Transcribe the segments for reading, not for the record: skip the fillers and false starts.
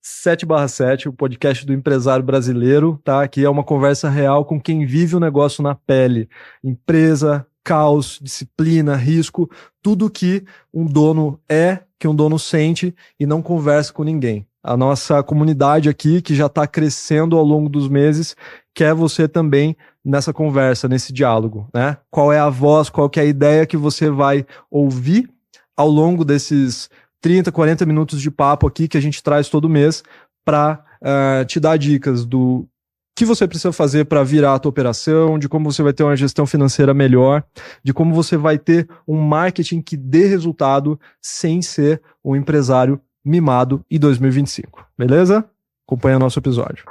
7/7, o podcast do empresário brasileiro, tá? Aqui é uma conversa real com quem vive o negócio na pele. Empresa, caos, disciplina, risco, tudo que um dono que um dono sente e não conversa com ninguém. A nossa comunidade aqui, que já está crescendo ao longo dos meses, quer você também nessa conversa, nesse diálogo, né? Qual é a voz, qual que é a ideia que você vai ouvir ao longo desses 30, 40 minutos de papo aqui que a gente traz todo mês para te dar dicas do que você precisa fazer para virar a tua operação, de como você vai ter uma gestão financeira melhor, de como você vai ter um marketing que dê resultado sem ser um empresário mimado em 2025. Beleza? Acompanha nosso episódio.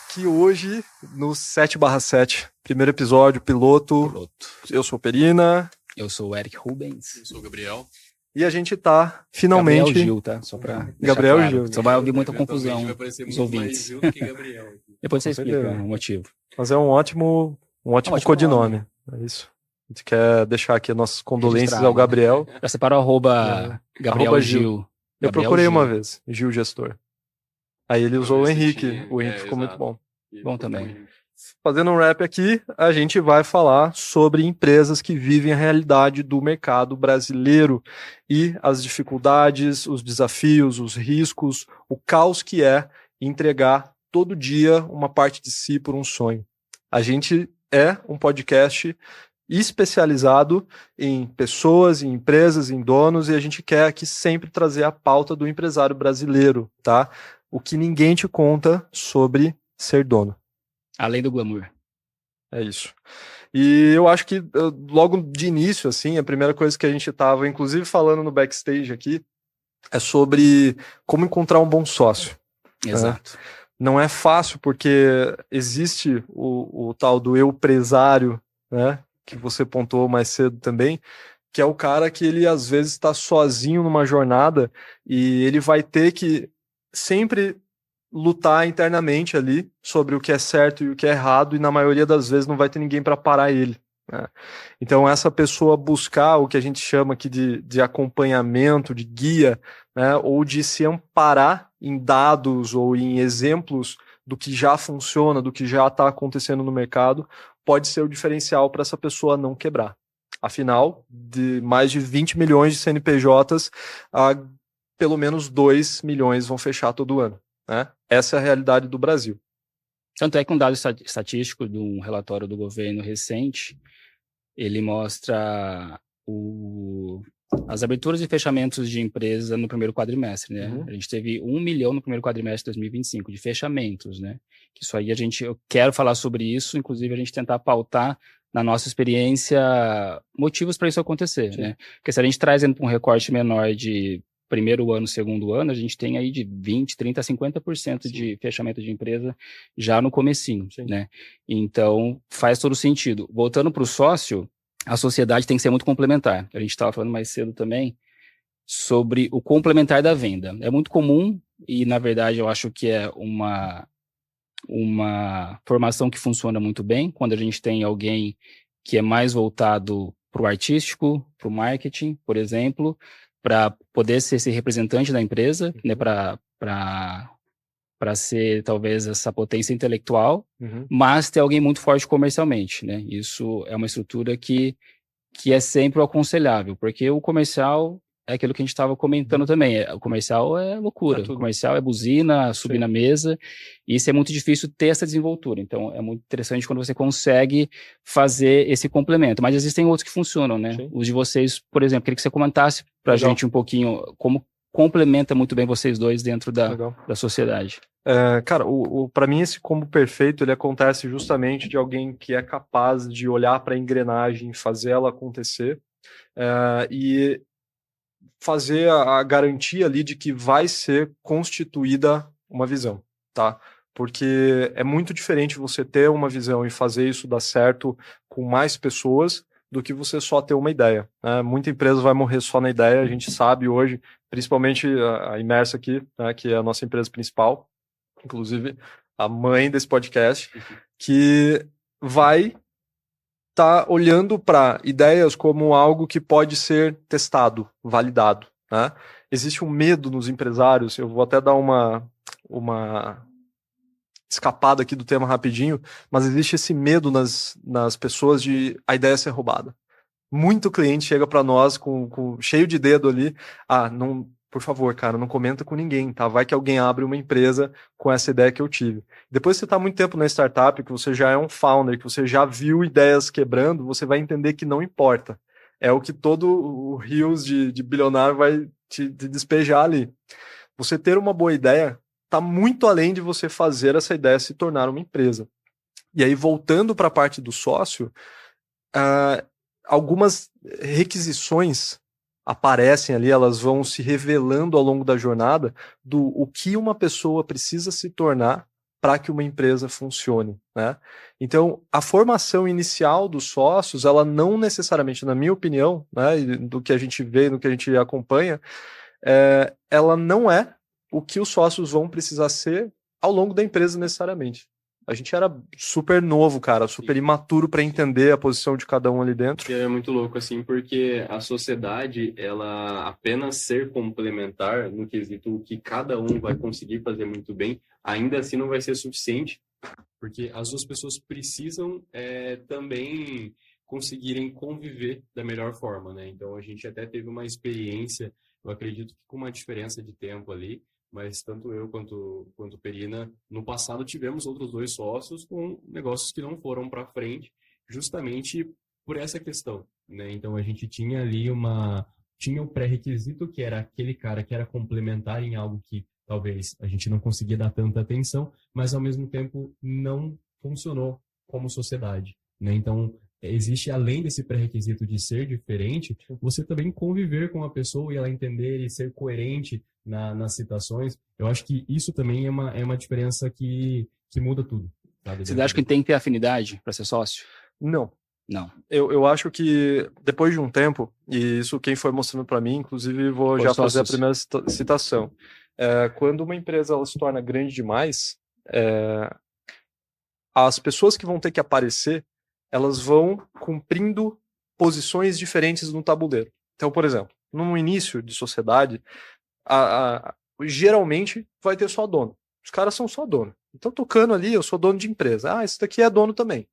Aqui hoje no 7/7, primeiro episódio, piloto. Eu sou o Perina. Eu sou o Eric Rubens. Eu sou o Gabriel. E a gente tá finalmente... Gabriel Gil, tá? Só pra Gabriel claro. Gil. Só vai ouvir muita confusão Vai parecer os muito ouvintes. mais Gil do que Gabriel. Depois você explica o motivo. Mas é um ótimo codinome. É isso. A gente quer deixar aqui nossas condolências ao Gabriel. Já separou @Gabriel Arroba Gil. Eu Gabriel procurei Gil. uma vez, Gil Gestor. Aí ele usou o Henrique. Tinha, O Henrique ficou muito bom. Bom também. Fazendo um rap aqui, a gente vai falar sobre empresas que vivem a realidade do mercado brasileiro e as dificuldades, os desafios, os riscos, o caos que é entregar todo dia uma parte de si por um sonho. A gente é um podcast especializado em pessoas, em empresas, em donos, e a gente quer aqui sempre trazer a pauta do empresário brasileiro, tá? O que ninguém te conta sobre ser dono. Além do glamour. É isso. E eu acho que logo de início, assim, a primeira coisa que a gente estava, inclusive falando no backstage aqui, é sobre como encontrar um bom sócio. Exato. Né? Não é fácil porque existe o tal do eu-presário, né, que você pontuou mais cedo também, que é o cara que ele às vezes está sozinho numa jornada e ele vai ter que sempre lutar internamente ali sobre o que é certo e o que é errado, e na maioria das vezes não vai ter ninguém para parar ele, né? Então essa pessoa buscar o que a gente chama aqui de acompanhamento, de guia, né, ou de se amparar em dados ou em exemplos do que já funciona, do que já está acontecendo no mercado, pode ser o diferencial para essa pessoa não quebrar. Afinal, de mais de 20 milhões de CNPJs, pelo menos 2 milhões vão fechar todo ano. Né? Essa é a realidade do Brasil. Tanto é que um dado estatístico de um relatório do governo recente, ele mostra as aberturas e fechamentos de empresa no primeiro quadrimestre, né? Uhum. A gente teve 1 milhão no primeiro quadrimestre de 2025 de fechamentos, né? Que isso aí eu quero falar sobre isso, inclusive a gente tentar pautar na nossa experiência motivos para isso acontecer, né? Porque se a gente trazendo para um recorte menor de primeiro ano, segundo ano, a gente tem aí de 20, 30, 50% de fechamento de empresa já no comecinho, né? Então, faz todo sentido. Voltando para o sócio, a sociedade tem que ser muito complementar. A gente estava falando mais cedo também sobre o complementar da venda. É muito comum e, na verdade, eu acho que é uma formação que funciona muito bem quando a gente tem alguém que é mais voltado para o artístico, para o marketing, por exemplo, para poder ser esse representante da empresa, né, para ser talvez essa potência intelectual, mas ter alguém muito forte comercialmente, né? Isso é uma estrutura que é sempre o aconselhável, porque o comercial é aquilo que a gente estava comentando também. O comercial é loucura, o comercial é buzina, subir na mesa, e isso é muito difícil ter essa desenvoltura. Então, é muito interessante quando você consegue fazer esse complemento. Mas existem outros que funcionam, né? Sim. Os de vocês, por exemplo, queria que você comentasse pra gente um pouquinho como complementa muito bem vocês dois dentro da sociedade. Cara, para mim esse combo perfeito, ele acontece justamente de alguém que é capaz de olhar para a engrenagem, fazer ela acontecer, e fazer a garantia ali de que vai ser constituída uma visão, tá? Porque é muito diferente você ter uma visão e fazer isso dar certo com mais pessoas do que você só ter uma ideia, né? Muita empresa vai morrer só na ideia, a gente sabe hoje, principalmente a Imersa aqui, né, que é a nossa empresa principal, inclusive a mãe desse podcast, que vai tá olhando para ideias como algo que pode ser testado, validado, né? Existe um medo nos empresários, eu vou até dar uma escapada aqui do tema rapidinho, mas existe esse medo nas pessoas de a ideia ser roubada. Muito cliente chega para nós com cheio de dedo ali, não, por favor, cara, não comenta com ninguém, tá? Vai que alguém abre uma empresa com essa ideia que eu tive. Depois que você está muito tempo na startup, que você já é um founder, que você já viu ideias quebrando, você vai entender que não importa. É o que todo o rios de bilionário vai te despejar ali. Você ter uma boa ideia está muito além de você fazer essa ideia se tornar uma empresa. E aí, voltando para a parte do sócio, algumas requisições aparecem ali, elas vão se revelando ao longo da jornada do o que uma pessoa precisa se tornar para que uma empresa funcione, né? Então, a formação inicial dos sócios, ela não necessariamente, na minha opinião, né, do que a gente vê, do que a gente acompanha, ela não é o que os sócios vão precisar ser ao longo da empresa necessariamente. A gente era super novo, cara, super imaturo para entender a posição de cada um ali dentro. É muito louco, assim, porque a sociedade, ela apenas ser complementar no quesito que cada um vai conseguir fazer muito bem, ainda assim não vai ser suficiente, porque as duas pessoas precisam também conseguirem conviver da melhor forma, né? Então, a gente até teve uma experiência, eu acredito que com uma diferença de tempo ali, mas tanto eu quanto Perina, no passado tivemos outros 2 sócios com negócios que não foram para frente, justamente por essa questão, né? Então, a gente tinha ali tinha um pré-requisito que era aquele cara que era complementar em algo que talvez a gente não conseguia dar tanta atenção, mas ao mesmo tempo não funcionou como sociedade, né? Então, existe, além desse pré-requisito de ser diferente, você também conviver com a pessoa e ela entender e ser coerente nas citações. Eu acho que isso também é uma diferença que muda tudo. Sabe? Você acha que tem que ter afinidade para ser sócio? Não. Não. Eu acho que depois de um tempo, e isso quem foi mostrando para mim, inclusive vou já fazer a primeira citação. Quando uma empresa ela se torna grande demais, as pessoas que vão ter que aparecer, elas vão cumprindo posições diferentes no tabuleiro. Então, por exemplo, no início de sociedade, geralmente vai ter só dono. Os caras são só dono. Então, tocando ali, eu sou dono de empresa. Esse daqui é dono também.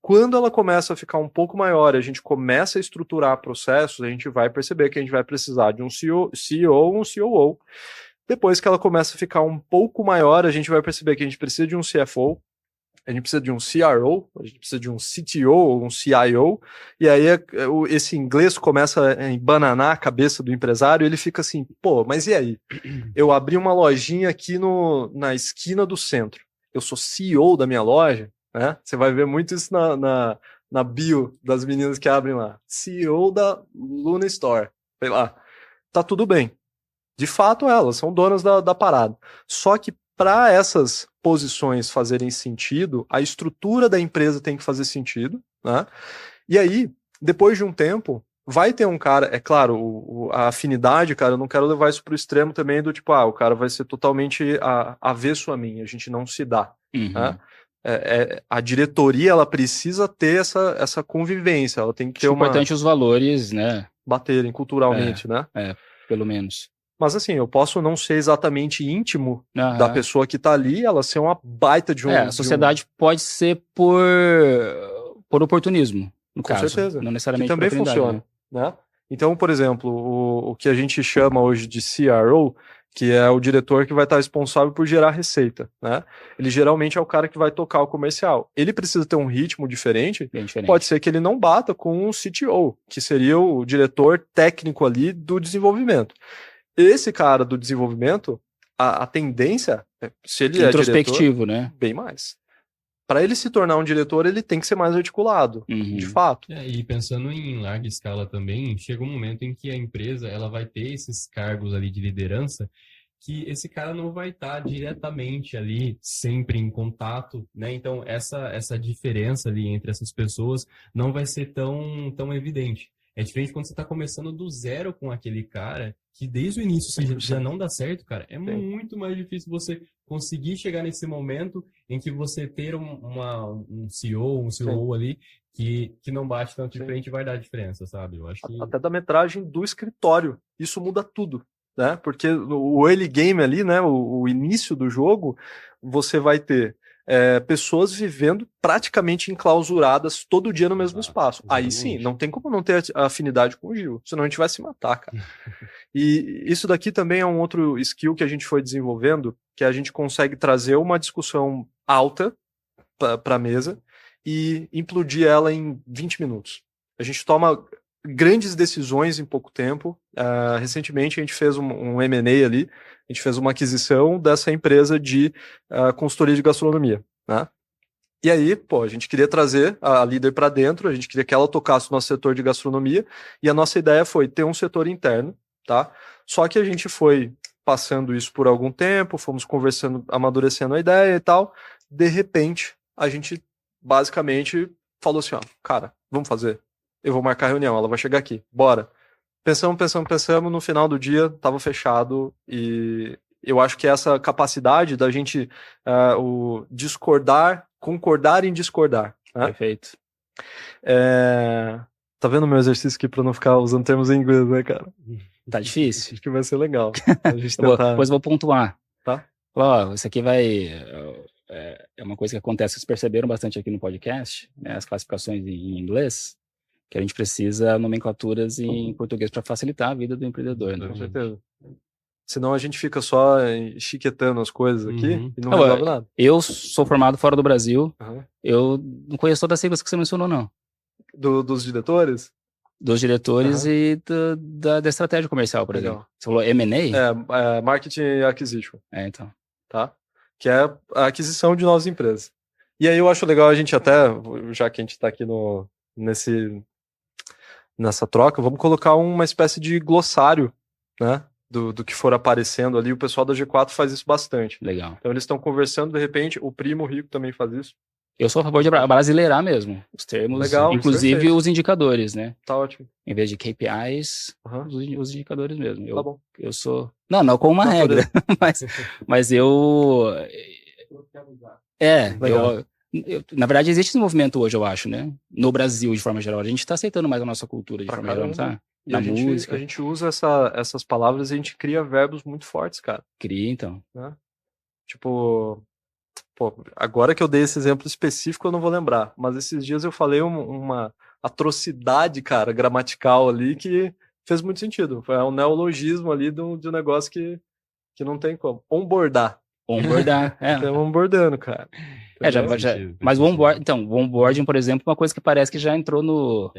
Quando ela começa a ficar um pouco maior, a gente começa a estruturar processos, a gente vai perceber que a gente vai precisar de um CEO, um COO. Depois que ela começa a ficar um pouco maior, a gente vai perceber que a gente precisa de um CFO, a gente precisa de um CRO, a gente precisa de um CTO ou um CIO, e aí esse inglês começa a embananar a cabeça do empresário, ele fica assim, mas e aí? Eu abri uma lojinha aqui na esquina do centro, eu sou CEO da minha loja, né? Você vai ver muito isso na bio das meninas que abrem lá, CEO da Luna Store, sei lá, tá tudo bem. De fato, elas são donas da parada. Só que para essas posições fazerem sentido, a estrutura da empresa tem que fazer sentido, né? E aí, depois de um tempo, vai ter um cara, é claro, a afinidade, cara, eu não quero levar isso pro extremo também do tipo, o cara vai ser totalmente avesso a mim, a gente não se dá, né? A diretoria, ela precisa ter essa convivência, ela tem que ter importante os valores, né? Baterem culturalmente, né? Pelo menos. Mas assim, eu posso não ser exatamente íntimo da pessoa que tá ali, ela ser uma baita de um... a sociedade pode ser por oportunismo, no caso. Com certeza. Não necessariamente que também funciona, né? Então, por exemplo, o que a gente chama hoje de CRO, que é o diretor que vai estar responsável por gerar receita, né? Ele geralmente é o cara que vai tocar o comercial. Ele precisa ter um ritmo diferente. Pode ser que ele não bata com um CTO, que seria o diretor técnico ali do desenvolvimento. Esse cara do desenvolvimento, a tendência, se ele é introspectivo, né? Bem mais. Para ele se tornar um diretor, ele tem que ser mais articulado, de fato. E pensando em larga escala também, chega um momento em que a empresa ela vai ter esses cargos ali de liderança, que esse cara não vai estar diretamente ali, sempre em contato, né? Então, essa diferença ali entre essas pessoas não vai ser tão evidente. É diferente quando você está começando do zero com aquele cara, que desde o início se já não dá certo, cara, é muito mais difícil você conseguir chegar nesse momento em que você ter um CEO, um COO ali, que não bate tanto de frente vai dar diferença, sabe? Eu acho que... Até da metragem do escritório isso muda tudo, né? Porque o early game ali, né, o início do jogo, você vai ter pessoas vivendo praticamente enclausuradas todo dia no mesmo espaço. Aí sim, não tem como não ter afinidade com o Gil, senão a gente vai se matar, cara. E isso daqui também é um outro skill que a gente foi desenvolvendo, que a gente consegue trazer uma discussão alta para a mesa e implodir ela em 20 minutos. A gente toma grandes decisões em pouco tempo. Recentemente a gente fez um M&A ali, a gente fez uma aquisição dessa empresa de consultoria de gastronomia, né? E aí, pô, a gente queria trazer a líder para dentro, a gente queria que ela tocasse o nosso setor de gastronomia, e a nossa ideia foi ter um setor interno, tá? Só que a gente foi passando isso por algum tempo, fomos conversando, amadurecendo a ideia e tal. De repente, a gente basicamente falou assim, ó, cara, vamos fazer? Eu vou marcar a reunião, ela vai chegar aqui, bora. Pensamos, no final do dia tava fechado, e eu acho que essa capacidade da gente concordar em discordar. Né? Perfeito. Tá vendo o meu exercício aqui pra não ficar usando termos em inglês, né, cara? Tá difícil? Acho que vai ser legal. A gente tentar... Depois eu vou pontuar. Tá? Ó, isso aqui vai... É uma coisa que acontece, vocês perceberam bastante aqui no podcast, né, as classificações em inglês, que a gente precisa nomenclaturas em português para facilitar a vida do empreendedor. Né? Com certeza. Senão a gente fica só chiquetando as coisas aqui e não resolve nada. Eu sou formado fora do Brasil, eu não conheço todas as siglas que você mencionou, não. Dos diretores? Dos diretores e da estratégia comercial, por exemplo. Você falou M&A? Marketing Acquisition. Então. Tá? Que é a aquisição de novas empresas. E aí eu acho legal a gente até, já que a gente está aqui nessa troca, vamos colocar uma espécie de glossário, né? Do que for aparecendo ali. O pessoal da G4 faz isso bastante. Legal. Então eles estão conversando, de repente, o Primo Rico também faz isso. Eu sou a favor de brasileirar mesmo os termos, legal, inclusive perfeito. Os indicadores, né? Tá ótimo. Em vez de KPIs, os indicadores mesmo. Tá bom. Eu sou... Não com uma regra, mas eu... Na verdade, existe esse movimento hoje, eu acho, né? No Brasil, de forma geral. A gente está aceitando mais a nossa cultura, de forma geral, tá? E a gente usa essas palavras e a gente cria verbos muito fortes, cara. Cria, então. Né? Tipo... Pô, agora que eu dei esse exemplo específico eu não vou lembrar, mas esses dias eu falei uma atrocidade, cara, gramatical ali que fez muito sentido. Foi um neologismo ali de um negócio que não tem como. Onboardar. Estamos onboardando, cara. Mas o onboarding, por exemplo, é uma coisa que parece que já entrou no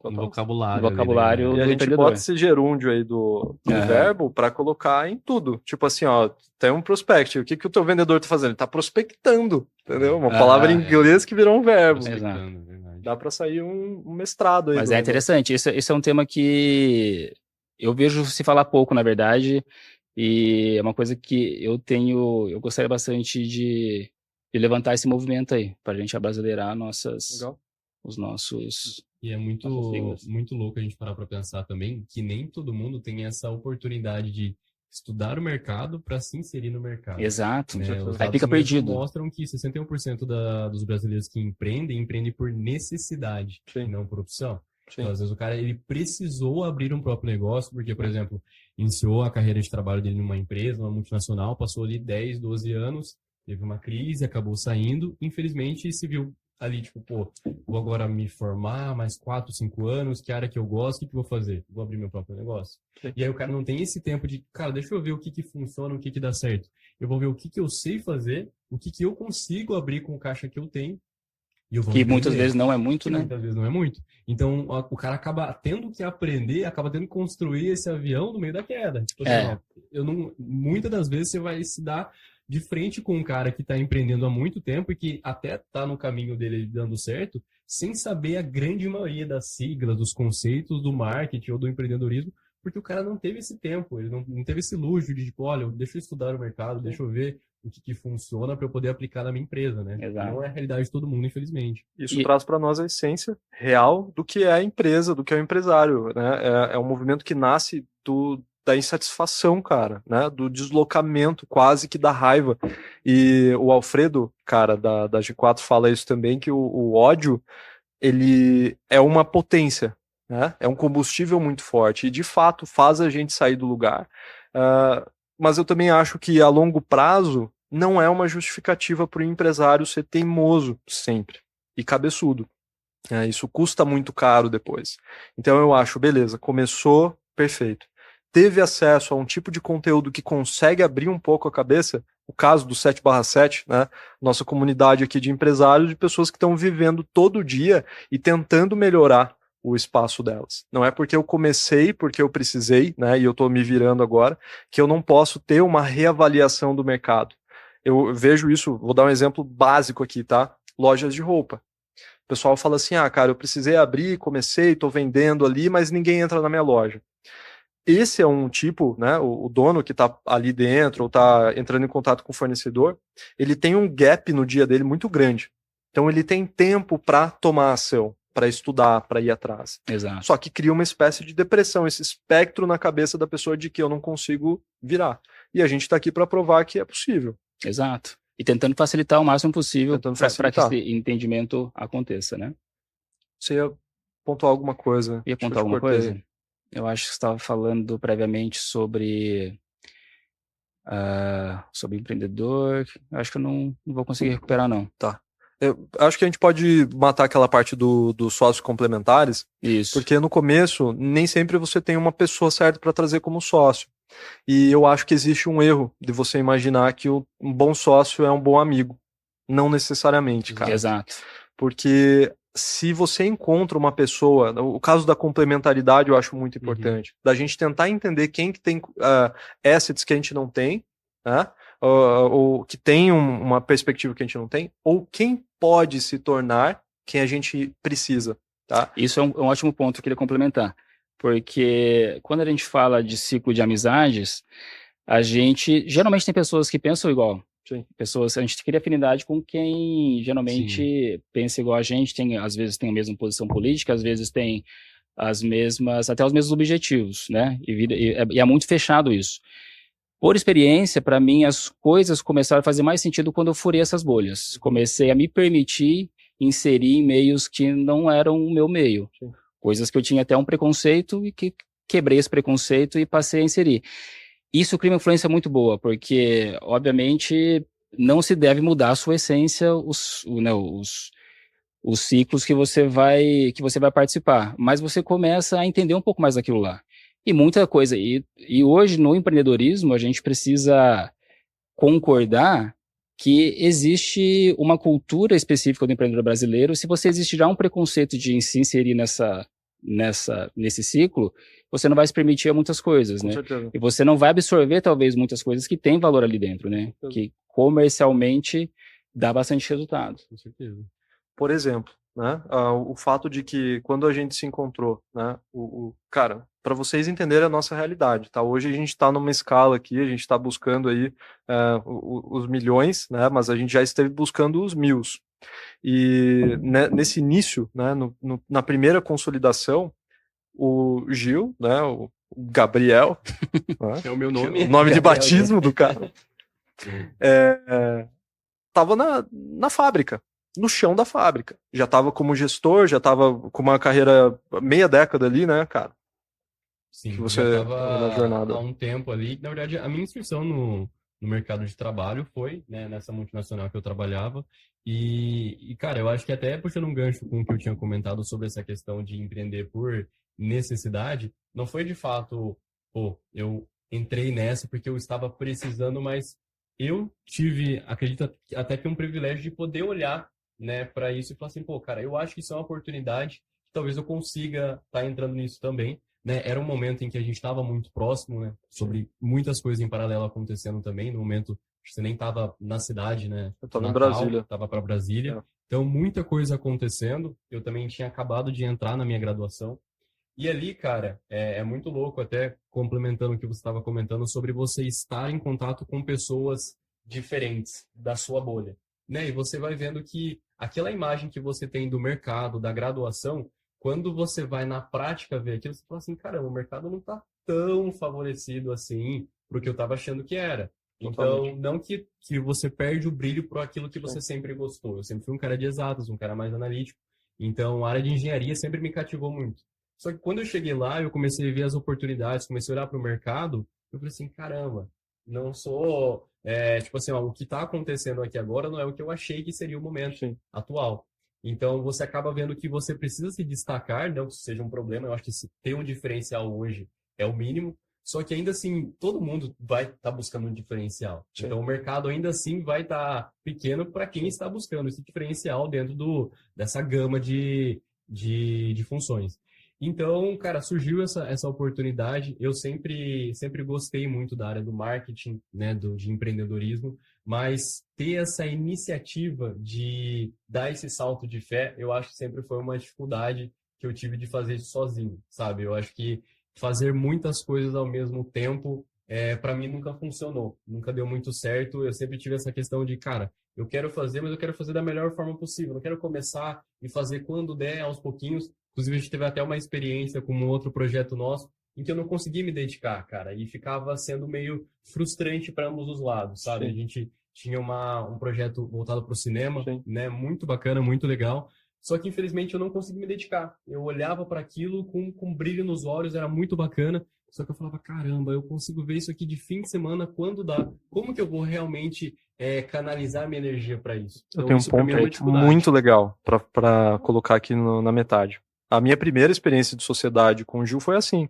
vocabulário e a gente bota esse gerúndio aí do verbo para colocar em tudo. Tipo assim, ó, tem um prospect. O que o teu vendedor tá fazendo? Ele tá prospectando, entendeu? Uma palavra em inglês que virou um verbo. Dá para sair um mestrado aí. Mas é interessante. Esse é um tema que eu vejo se falar pouco, na verdade, e é uma coisa que eu gostaria bastante de levantar esse movimento aí, para a gente abrasileirar os nossos... E é muito louco a gente parar para pensar também que nem todo mundo tem essa oportunidade de estudar o mercado para se inserir no mercado. Exato. Né? Aí fica perdido. Mostram que 61% dos brasileiros que empreendem por necessidade, e não por opção. Então, às vezes o cara ele precisou abrir um próprio negócio, porque, por exemplo, iniciou a carreira de trabalho dele numa empresa, numa multinacional, passou ali 10, 12 anos, teve uma crise, acabou saindo, infelizmente se viu ali, tipo, pô, vou agora me formar mais 4, 5 anos, que área que eu gosto, o que eu vou fazer? Vou abrir meu próprio negócio. E aí o cara não tem esse tempo de, cara, deixa eu ver o que funciona, o que dá certo. Eu vou ver o que eu sei fazer, o que eu consigo abrir com o caixa que eu tenho. E eu vou que muitas vezes não é muito, né? Muitas vezes não é muito. Então, o cara acaba tendo que aprender, acaba tendo que construir esse avião no meio da queda. Tipo assim, muitas das vezes você vai se dar de frente com um cara que está empreendendo há muito tempo e que até está no caminho dele dando certo, sem saber a grande maioria das siglas, dos conceitos do marketing ou do empreendedorismo, porque o cara não teve esse tempo, ele não teve esse luxo de, tipo, olha, deixa eu estudar o mercado, deixa eu ver o que funciona para eu poder aplicar na minha empresa, né? Exato. Não é a realidade de todo mundo, infelizmente. Isso traz para nós a essência real do que é a empresa, do que é o empresário, né? É um movimento que nasce da insatisfação, cara, né? Do deslocamento, quase que da raiva. E o Alfredo, cara, da G4 fala isso também, que o ódio, ele é uma potência, né? É um combustível muito forte e, de fato, faz a gente sair do lugar. Mas eu também acho que, a longo prazo, não é uma justificativa para o empresário ser teimoso sempre e cabeçudo. Isso custa muito caro depois. Então eu acho, beleza, começou, perfeito. Teve acesso a um tipo de conteúdo que consegue abrir um pouco a cabeça, o caso do 7/7, né? Nossa comunidade aqui de empresários, de pessoas que estão vivendo todo dia e tentando melhorar o espaço delas. Não é porque eu comecei, porque eu precisei, né? E eu estou me virando agora, que eu não posso ter uma reavaliação do mercado. Eu vejo isso, vou dar um exemplo básico aqui, tá? Lojas de roupa. O pessoal fala assim, cara, eu precisei abrir, comecei, estou vendendo ali, mas ninguém entra na minha loja. Esse é um tipo, né, o dono que está ali dentro ou está entrando em contato com o fornecedor, ele tem um gap no dia dele muito grande. Então ele tem tempo para tomar ação, para estudar, para ir atrás. Exato. Só que cria uma espécie de depressão, esse espectro na cabeça da pessoa de que eu não consigo virar. E a gente está aqui para provar que é possível. Exato. E tentando facilitar o máximo possível para que esse entendimento aconteça, né? Você ia pontuar alguma coisa? Ia pontuar alguma coisa? Eu acho que você estava falando previamente sobre empreendedor. Eu acho que eu não vou conseguir recuperar, não. Tá. Eu acho que a gente pode matar aquela parte dos sócios complementares. Isso. Porque no começo, nem sempre você tem uma pessoa certa para trazer como sócio. E eu acho que existe um erro de você imaginar que um bom sócio é um bom amigo. Não necessariamente, cara. Exato. Porque se você encontra uma pessoa, o caso da complementaridade eu acho muito importante, da gente tentar entender quem que tem assets que a gente não tem, né? Ou que tem uma perspectiva que a gente não tem, ou quem pode se tornar quem a gente precisa, tá? Isso é um ótimo ponto que eu queria complementar, porque quando a gente fala de ciclo de amizades, a gente geralmente tem pessoas que pensam igual. Sim. A gente cria afinidade com quem geralmente pensa igual a gente, às vezes tem a mesma posição política, às vezes tem até os mesmos objetivos, né? E é muito fechado isso. Por experiência, para mim, as coisas começaram a fazer mais sentido quando eu furei essas bolhas. Comecei a me permitir inserir em meios que não eram o meu meio. Sim. Coisas que eu tinha até um preconceito e que quebrei esse preconceito e passei a inserir. Isso cria uma influência muito boa, porque, obviamente, não se deve mudar a sua essência, os ciclos que você vai participar, mas você começa a entender um pouco mais daquilo lá. E muita coisa. E hoje, no empreendedorismo, a gente precisa concordar que existe uma cultura específica do empreendedor brasileiro. Se você existirá um preconceito de se inserir nesse ciclo, você não vai se permitir a muitas coisas, Com né? certeza. E você não vai absorver, talvez, muitas coisas que têm valor ali dentro, né? Que comercialmente dá bastante resultado. Com certeza. Por exemplo, né? O fato de que quando a gente se encontrou, né? Cara, para vocês entenderem a nossa realidade, tá? Hoje a gente está numa escala aqui, a gente está buscando aí os milhões, né? Mas a gente já esteve buscando os 1000. E nesse início, né? Na primeira consolidação, o Gil, né? O Gabriel, né? É o meu nome. O nome de batismo do cara. Tava na fábrica, no chão da fábrica. Já tava como gestor, já tava com uma carreira meia década ali, né, cara? Sim, que você já tava na jornada. há um tempo ali. Na verdade, a minha inscrição no mercado de trabalho foi, né, nessa multinacional que eu trabalhava. E, cara, eu acho que até puxando um gancho com o que eu tinha comentado sobre essa questão de empreender por necessidade, não foi de fato, eu entrei nessa porque eu estava precisando, mas eu tive, acredito, até que um privilégio de poder olhar, né, para isso e falar assim, cara, eu acho que isso é uma oportunidade, que talvez eu consiga estar entrando nisso também, né? Era um momento em que a gente estava muito próximo, né, sobre muitas coisas em paralelo acontecendo também, no momento que você nem estava na cidade, né? Eu estava em Brasília. Estava para Brasília. Então, muita coisa acontecendo. Eu também tinha acabado de entrar na minha graduação. E ali, cara, é muito louco, até complementando o que você estava comentando, sobre você estar em contato com pessoas diferentes da sua bolha, né? E você vai vendo que aquela imagem que você tem do mercado, da graduação, quando você vai na prática ver aquilo, você fala assim, caramba, o mercado não está tão favorecido assim pro que eu estava achando que era. Então, não que você perde o brilho por aquilo que você sempre gostou. Eu sempre fui um cara de exatas, um cara mais analítico. Então, a área de engenharia sempre me cativou muito. Só que quando eu cheguei lá, eu comecei a ver as oportunidades, comecei a olhar para o mercado, eu falei assim, caramba, não sou... tipo assim, ó, o que está acontecendo aqui agora não é o que eu achei que seria o momento atual. Então, você acaba vendo que você precisa se destacar, não que isso seja um problema, eu acho que se ter um diferencial hoje é o mínimo, só que ainda assim, todo mundo vai estar buscando um diferencial. Sim. Então, o mercado ainda assim vai estar pequeno para quem está buscando esse diferencial dentro dessa gama de funções. Então, cara, surgiu essa oportunidade. Eu sempre gostei muito da área do marketing, né, de empreendedorismo, mas ter essa iniciativa de dar esse salto de fé, eu acho que sempre foi uma dificuldade que eu tive de fazer sozinho, sabe? Eu acho que fazer muitas coisas ao mesmo tempo, para mim nunca funcionou, nunca deu muito certo. Eu sempre tive essa questão de, cara, eu quero fazer, mas eu quero fazer da melhor forma possível. Não quero começar e fazer quando der, aos pouquinhos. Inclusive, a gente teve até uma experiência com um outro projeto nosso, em que eu não consegui me dedicar, cara, e ficava sendo meio frustrante para ambos os lados, sabe? Sim. A gente tinha um projeto voltado para o cinema, Sim. né? Muito bacana, muito legal. Só que, infelizmente, eu não consegui me dedicar. Eu olhava para aquilo com brilho nos olhos, era muito bacana. Só que eu falava, caramba, eu consigo ver isso aqui de fim de semana quando dá. Como que eu vou realmente canalizar minha energia para isso? Eu Então, tenho um isso pra mim é uma ponto dificuldade. muito legal para colocar aqui na metade. A minha primeira experiência de sociedade com o Gil foi assim.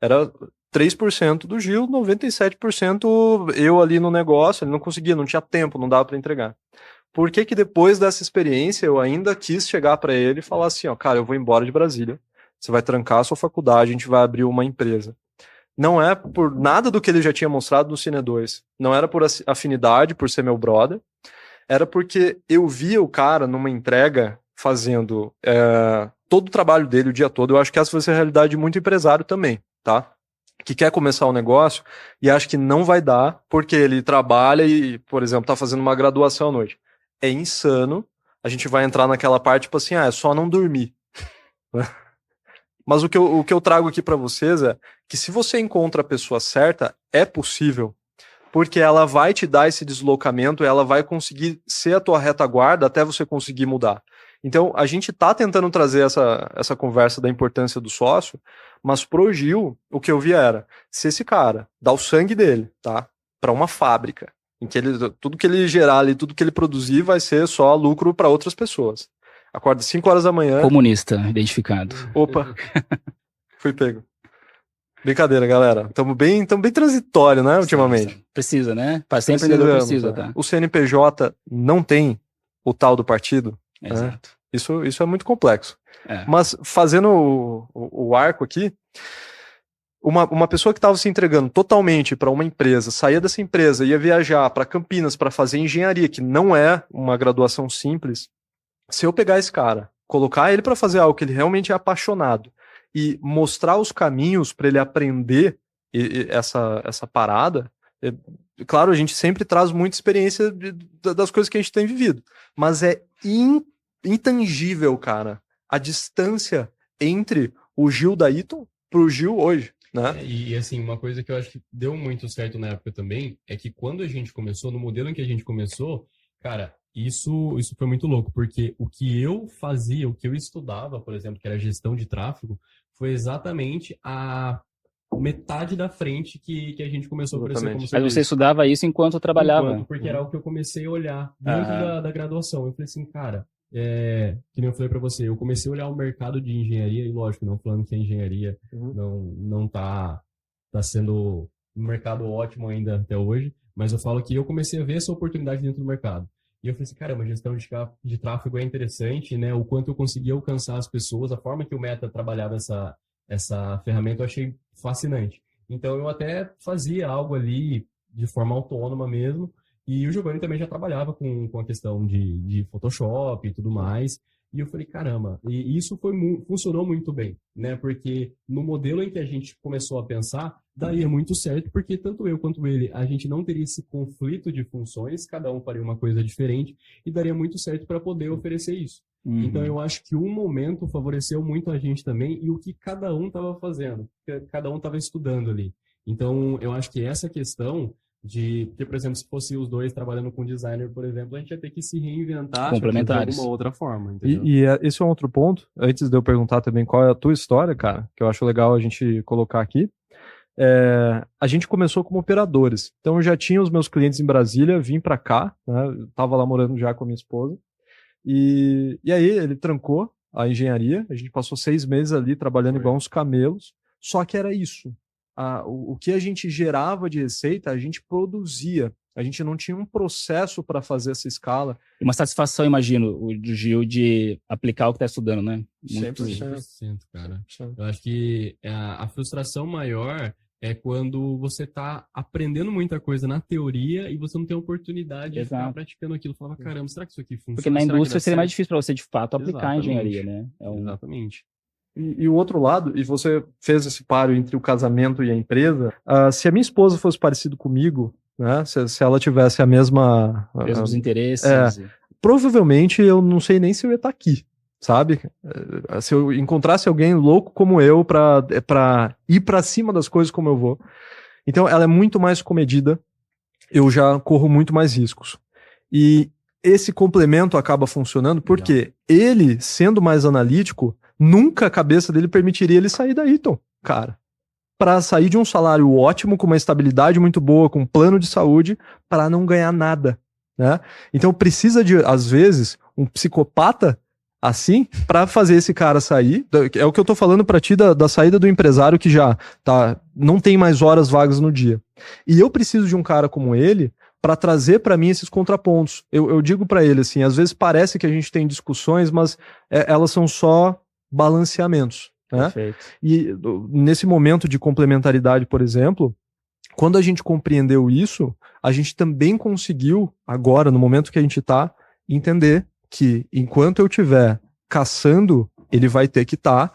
Era 3% do Gil, 97% eu ali no negócio, ele não conseguia, não tinha tempo, não dava para entregar. Por que que depois dessa experiência eu ainda quis chegar para ele e falar assim, ó, cara, eu vou embora de Brasília, você vai trancar a sua faculdade, a gente vai abrir uma empresa. Não é por nada do que ele já tinha mostrado no Cine 2, não era por afinidade, por ser meu brother, era porque eu via o cara numa entrega fazendo todo o trabalho dele o dia todo. Eu acho que essa vai ser a realidade de muito empresário também, tá? Que quer começar um negócio e acha que não vai dar porque ele trabalha e, por exemplo, tá fazendo uma graduação à noite. É insano. A gente vai entrar naquela parte, tipo assim, é só não dormir. Mas o que eu trago aqui para vocês é que se você encontra a pessoa certa, é possível. Porque ela vai te dar esse deslocamento, ela vai conseguir ser a tua retaguarda até você conseguir mudar. Então, a gente tá tentando trazer essa conversa da importância do sócio, mas pro Gil, o que eu via era, se esse cara dá o sangue dele, tá, para uma fábrica, em que tudo que ele gerar ali, tudo que ele produzir vai ser só lucro para outras pessoas. Acorda 5 horas da manhã... Comunista, identificado. Opa, fui pego. Brincadeira, galera. Estamos bem transitório, né, ultimamente. Precisa, né? Para ser empreendedor precisa, tá? O CNPJ não tem o tal do partido. Exato. Né? Isso é muito complexo. Mas fazendo o arco aqui, uma pessoa que estava se entregando totalmente para uma empresa, saía dessa empresa, ia viajar para Campinas para fazer engenharia, que não é uma graduação simples. Se eu pegar esse cara, colocar ele para fazer algo que ele realmente é apaixonado, e mostrar os caminhos para ele aprender essa parada, claro, a gente sempre traz muita experiência das coisas que a gente tem vivido, mas é intangível, cara, a distância entre o Gil da Eton pro Gil hoje, né? E assim, uma coisa que eu acho que deu muito certo na época também, é que quando a gente começou, no modelo em que a gente começou, cara, isso foi muito louco, porque o que eu fazia, o que eu estudava, por exemplo, que era gestão de tráfego, foi exatamente a metade da frente que a gente começou a oferecer como serviço. Mas você estudava isso enquanto trabalhava? Porque era o que eu comecei a olhar dentro da graduação. Eu falei assim, cara, que nem eu falei para você, eu comecei a olhar o mercado de engenharia, e lógico, não falando que a engenharia não tá sendo um mercado ótimo ainda até hoje, mas eu falo que eu comecei a ver essa oportunidade dentro do mercado. E eu falei assim, caramba, gestão de tráfego é interessante, né? O quanto eu conseguia alcançar as pessoas, a forma que o Meta trabalhava essa ferramenta eu achei fascinante. Então eu até fazia algo ali de forma autônoma mesmo, e o Giovanni também já trabalhava com a questão de Photoshop e tudo mais. E eu falei, caramba, e isso funcionou muito bem, né? Porque no modelo em que a gente começou a pensar, daria muito certo, porque tanto eu quanto ele, a gente não teria esse conflito de funções, cada um faria uma coisa diferente, e daria muito certo para poder oferecer isso. Então eu acho que um momento favoreceu muito a gente também, e o que cada um estava fazendo, cada um estava estudando ali. Então eu acho que essa questão Porque, por exemplo, se fosse os dois trabalhando com designer, por exemplo, a gente ia ter que se reinventar Complementares. de alguma outra forma, entendeu? Esse é um outro ponto, antes de eu perguntar também qual é a tua história, cara, que eu acho legal a gente colocar aqui. A gente começou como operadores, então eu já tinha os meus clientes em Brasília, vim pra cá, né, eu tava lá morando já com a minha esposa, e aí ele trancou a engenharia, a gente passou 6 meses ali trabalhando igual uns camelos, só que era isso. O que a gente gerava de receita, a gente produzia. A gente não tinha um processo para fazer essa escala. Uma satisfação, imagino, o do Gil de aplicar o que está estudando, né? 100%, cara. 100%. Eu acho que a frustração maior é quando você está aprendendo muita coisa na teoria e você não tem a oportunidade de ficar praticando aquilo. Falava, caramba, será que isso aqui funciona? Porque na indústria seria mais difícil para você, de fato, aplicar a engenharia, né? Exatamente. E o outro lado, e você fez esse páreo entre o casamento e a empresa, se a minha esposa fosse parecida comigo, né, se ela tivesse a mesma... mesmos interesses. Provavelmente eu não sei nem se eu ia estar aqui, sabe? Se eu encontrasse alguém louco como eu pra ir pra cima das coisas como eu vou. Então ela é muito mais comedida, eu já corro muito mais riscos. E esse complemento acaba funcionando porque ele, sendo mais analítico, nunca a cabeça dele permitiria ele sair da Eaton, cara. Para sair de um salário ótimo, com uma estabilidade muito boa, com um plano de saúde, para não ganhar nada, né? Então precisa de, às vezes, um psicopata assim, para fazer esse cara sair. É o que eu tô falando para ti da saída do empresário que já não tem mais horas vagas no dia. E eu preciso de um cara como ele para trazer para mim esses contrapontos. Eu digo para ele assim, às vezes parece que a gente tem discussões, mas elas são só balanceamentos, né? E nesse momento de complementaridade, por exemplo, quando a gente compreendeu isso, a gente também conseguiu, agora, no momento que a gente está, entender que enquanto eu estiver caçando, ele vai ter que estar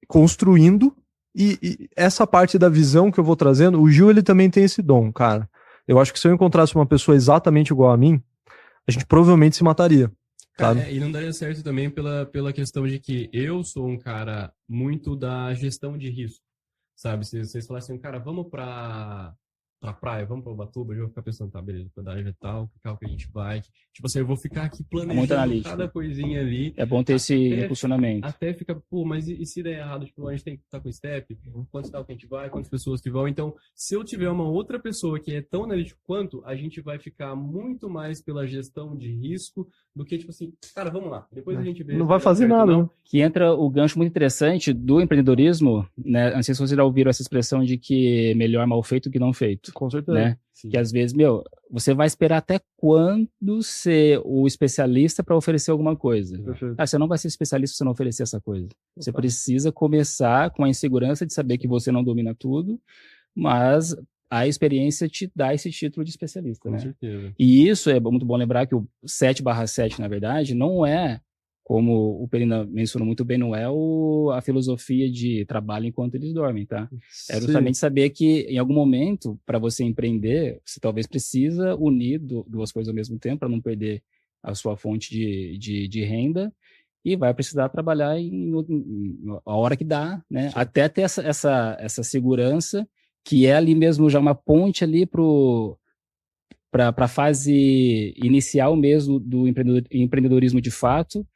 construindo, e essa parte da visão que eu vou trazendo, o Gil, ele também tem esse dom, cara. Eu acho que se eu encontrasse uma pessoa exatamente igual a mim, a gente provavelmente se mataria. E não daria certo também pela questão de que eu sou um cara muito da gestão de risco, sabe? Se vocês falassem, cara, vamos pra praia, vamos pra Ubatuba, eu vou ficar pensando, tá, beleza, pedágio e tal, que carro que a gente vai. Tipo assim, eu vou ficar aqui planejando cada coisinha ali. É bom ter esse impulsionamento. Até fica, pô, mas e se der errado? Tipo, a gente tem que estar com o step, quantos carros que a gente vai, quantas pessoas que vão. Então, se eu tiver uma outra pessoa que é tão analítico quanto, a gente vai ficar muito mais pela gestão de risco do que, tipo assim, cara, vamos lá, depois a gente vê. Não vai fazer nada, não. Que entra o gancho muito interessante do empreendedorismo, né? Não sei se vocês já ouviram essa expressão de que melhor mal feito que não feito. Com certeza. Né? Que às vezes, você vai esperar até quando ser o especialista para oferecer alguma coisa. Você não vai ser especialista se você não oferecer essa coisa. Você precisa começar com a insegurança de saber que você não domina tudo, mas a experiência te dá esse título de especialista. Com né? certeza. E isso é muito bom lembrar que o 7/7, na verdade, não é, como o Perina mencionou muito bem, não é a filosofia de trabalho enquanto eles dormem, tá? É justamente saber que, em algum momento, para você empreender, você talvez precisa unir duas coisas ao mesmo tempo, para não perder a sua fonte de renda, e vai precisar trabalhar a hora que dá, né? Até ter essa segurança, que é ali mesmo já uma ponte ali para a fase inicial mesmo do empreendedorismo de fato,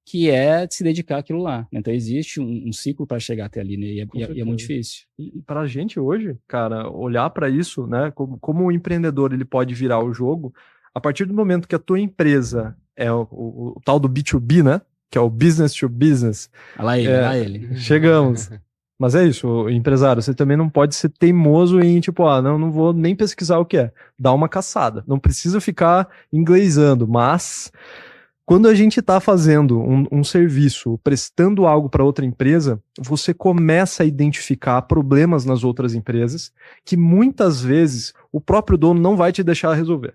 que é se dedicar àquilo lá. Então existe um ciclo para chegar até ali, né? E é muito difícil. E para a gente hoje, cara, olhar para isso, né? Como o empreendedor ele pode virar o jogo, a partir do momento que a tua empresa é o tal do B2B, né? Que é o business to business. Olha lá ele. Chegamos. Mas é isso, empresário, você também não pode ser teimoso em tipo, não vou nem pesquisar o que é. Dá uma caçada. Não precisa ficar inglesando, mas quando a gente está fazendo um serviço, prestando algo para outra empresa, você começa a identificar problemas nas outras empresas que muitas vezes o próprio dono não vai te deixar resolver.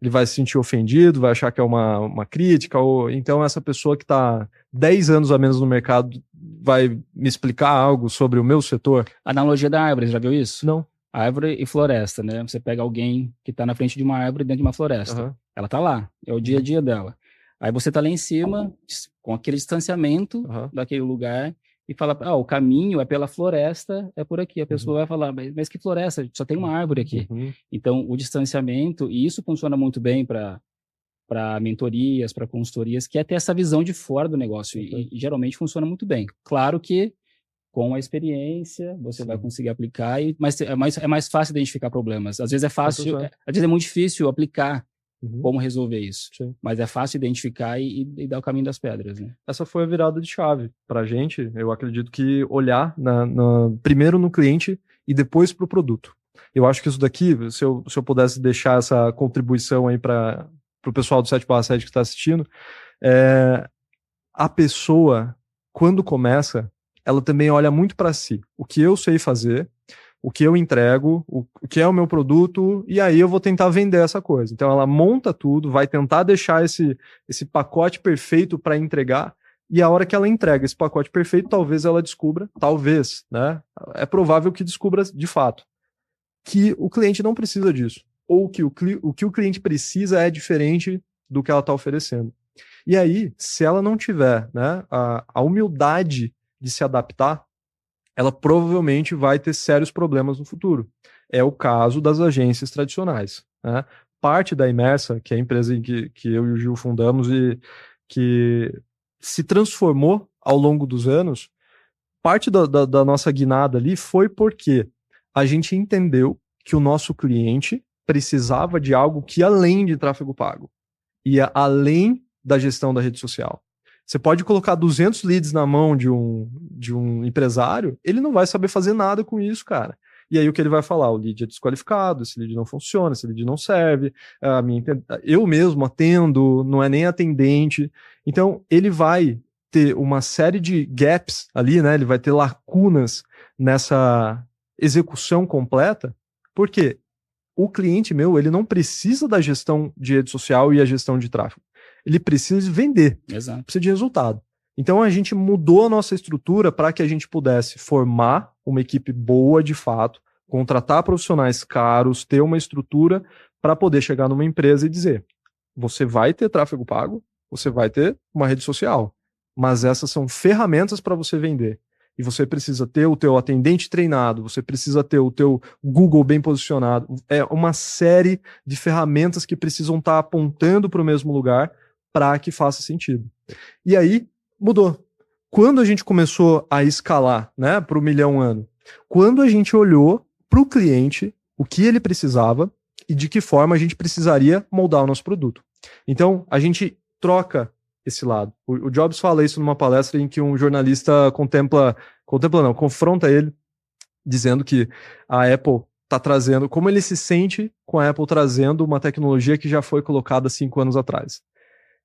Ele vai se sentir ofendido, vai achar que é uma crítica, ou então essa pessoa que está 10 anos a menos no mercado vai me explicar algo sobre o meu setor. A analogia da árvore, já viu isso? Não. Árvore e floresta, né? Você pega alguém que está na frente de uma árvore dentro de uma floresta. Ela está lá, é o dia a dia dela. Aí você está lá em cima, com aquele distanciamento daquele lugar, e fala, o caminho é pela floresta, é por aqui. A pessoa vai falar, mas que floresta? Só tem uma árvore aqui. Então, o distanciamento, e isso funciona muito bem para mentorias, para consultorias, que é ter essa visão de fora do negócio. E geralmente funciona muito bem. Claro que com a experiência, você vai conseguir aplicar, mas é mais fácil identificar problemas. Às vezes é fácil, às vezes é muito difícil aplicar como resolver isso. Mas é fácil identificar e dar o caminho das pedras, né? Essa foi a virada de chave pra gente. Eu acredito que olhar primeiro no cliente e depois pro produto. Eu acho que isso daqui, se eu pudesse deixar essa contribuição aí para o pessoal do 7/7 que está assistindo, a pessoa, quando começa, ela também olha muito para si. O que eu sei fazer, o que eu entrego, o que é o meu produto, e aí eu vou tentar vender essa coisa. Então ela monta tudo, vai tentar deixar esse pacote perfeito para entregar, e a hora que ela entrega esse pacote perfeito, talvez ela descubra, né? É provável que descubra de fato, que o cliente não precisa disso, ou que o que o cliente precisa é diferente do que ela está oferecendo. E aí, se ela não tiver, né, a humildade de se adaptar, ela provavelmente vai ter sérios problemas no futuro. É o caso das agências tradicionais, né? Parte da Imersa, que é a empresa em que eu e o Gil fundamos e que se transformou ao longo dos anos, parte da nossa guinada ali foi porque a gente entendeu que o nosso cliente precisava de algo que ia além de tráfego pago, ia além da gestão da rede social. Você pode colocar 200 leads na mão de um empresário, ele não vai saber fazer nada com isso, cara. E aí o que ele vai falar? O lead é desqualificado, esse lead não funciona, esse lead não serve, eu mesmo atendo, não é nem atendente. Então ele vai ter uma série de gaps ali, né? Ele vai ter lacunas nessa execução completa, porque o cliente meu, ele não precisa da gestão de rede social e a gestão de tráfego. Ele precisa vender, precisa de resultado. Então a gente mudou a nossa estrutura para que a gente pudesse formar uma equipe boa de fato, contratar profissionais caros, ter uma estrutura para poder chegar numa empresa e dizer: você vai ter tráfego pago, você vai ter uma rede social, mas essas são ferramentas para você vender. E você precisa ter o teu atendente treinado, você precisa ter o teu Google bem posicionado. É uma série de ferramentas que precisam estar apontando para o mesmo lugar para que faça sentido. E aí, mudou. Quando a gente começou a escalar, né, para o 1 milhão ano, quando a gente olhou para o cliente, o que ele precisava e de que forma a gente precisaria moldar o nosso produto. Então, a gente troca esse lado. O Jobs fala isso numa palestra em que um jornalista confronta ele, dizendo que a Apple está trazendo, como ele se sente com a Apple trazendo uma tecnologia que já foi colocada 5 anos atrás.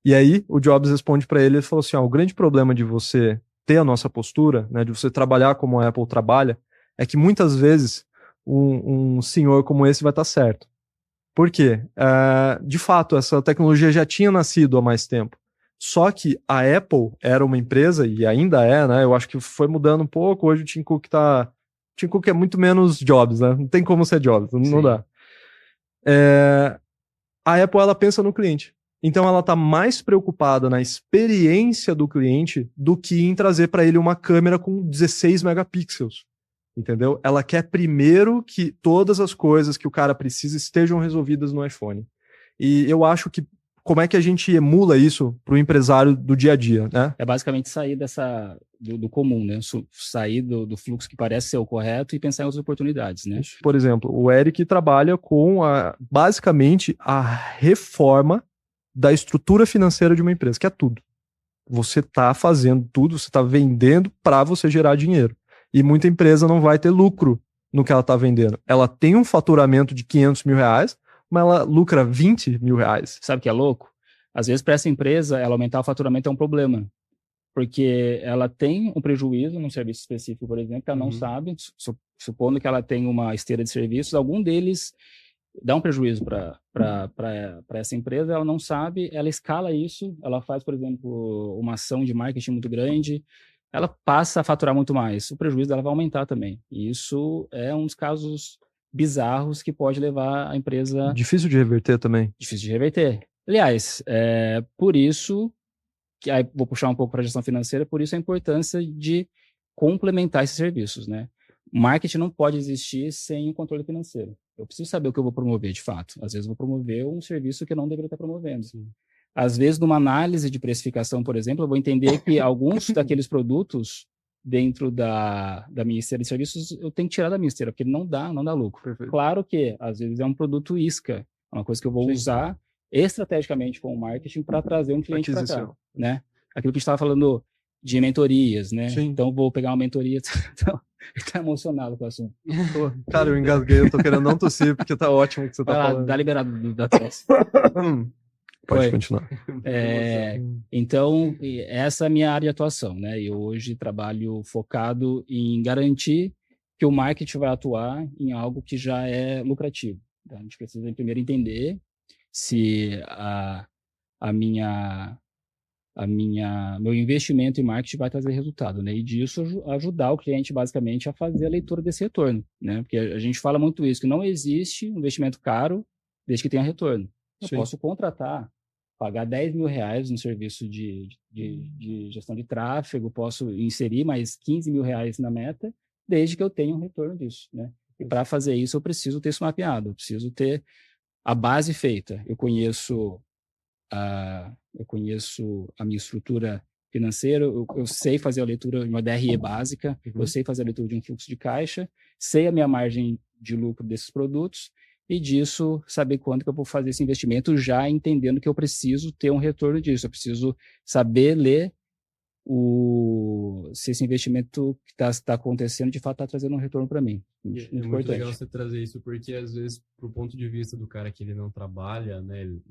E aí o Jobs responde para ele e falou assim: o grande problema de você ter a nossa postura, né, de você trabalhar como a Apple trabalha, é que muitas vezes um senhor como esse vai estar certo. Por quê? De fato, essa tecnologia já tinha nascido há mais tempo. Só que a Apple era uma empresa, e ainda é, né? Eu acho que foi mudando um pouco. Hoje o Tim Cook é muito menos Jobs, né? Não tem como ser Jobs, não dá. A Apple, ela pensa no cliente. Então ela está mais preocupada na experiência do cliente do que em trazer para ele uma câmera com 16 megapixels. Entendeu? Ela quer primeiro que todas as coisas que o cara precisa estejam resolvidas no iPhone. E eu acho que como é que a gente emula isso para o empresário do dia a dia, né? É basicamente sair do comum, né? Sair do fluxo que parece ser o correto e pensar em outras oportunidades, né? Por exemplo, o Eric trabalha com basicamente a reforma da estrutura financeira de uma empresa, que é tudo. Você está fazendo tudo, você está vendendo para você gerar dinheiro. E muita empresa não vai ter lucro no que ela está vendendo. Ela tem um faturamento de 500 mil reais, mas ela lucra 20 mil reais. Sabe o que é louco? Às vezes, para essa empresa, ela aumentar o faturamento é um problema. Porque ela tem um prejuízo num serviço específico, por exemplo, que ela não sabe, supondo que ela tem uma esteira de serviços, algum deles dá um prejuízo para essa empresa, ela não sabe, ela escala isso, ela faz, por exemplo, uma ação de marketing muito grande, ela passa a faturar muito mais, o prejuízo dela vai aumentar também. E isso é um dos casos bizarros que pode levar a empresa... Difícil de reverter também. Difícil de reverter. Aliás, por isso, que aí vou puxar um pouco para a gestão financeira, por isso a importância de complementar esses serviços, né? Marketing não pode existir sem o controle financeiro. Eu preciso saber o que eu vou promover, de fato. Às vezes eu vou promover um serviço que eu não deveria estar promovendo. Sim. Às vezes, numa análise de precificação, por exemplo, eu vou entender que alguns daqueles produtos dentro da minha esteira de serviços eu tenho que tirar da minha esteira, porque não dá lucro. Perfeito. Claro que, às vezes, é um produto isca, é uma coisa que eu vou usar estrategicamente com o marketing para trazer um cliente para cá, né? Aquilo que a gente estava falando de mentorias, né? Sim. Então, vou pegar uma mentoria, então, tá emocionado com o assunto. Cara, eu engasguei, eu tô querendo não tossir, porque tá ótimo o que você tá falando. Dá liberado da tosse. Pode continuar. Então, essa é a minha área de atuação, né? Eu hoje trabalho focado em garantir que o marketing vai atuar em algo que já é lucrativo. Então, a gente precisa primeiro entender se meu investimento em marketing vai trazer resultado, né? E disso ajudar o cliente basicamente a fazer a leitura desse retorno, né? Porque a gente fala muito isso, que não existe um investimento caro desde que tenha retorno. Eu posso contratar, pagar R$10 mil no serviço de gestão de tráfego, posso inserir mais R$15 mil na meta, desde que eu tenha um retorno disso, né? E para fazer isso, eu preciso ter isso mapeado, eu preciso ter a base feita. Eu conheço a minha estrutura financeira, eu sei fazer a leitura de uma DRE básica, eu sei fazer a leitura de um fluxo de caixa, sei a minha margem de lucro desses produtos, e disso, saber quanto que eu vou fazer esse investimento, já entendendo que eu preciso ter um retorno disso. Eu preciso saber ler se esse investimento que está acontecendo, de fato, está trazendo um retorno para mim. É muito legal você trazer isso, porque, às vezes, pro ponto de vista do cara que ele não trabalha, né, ele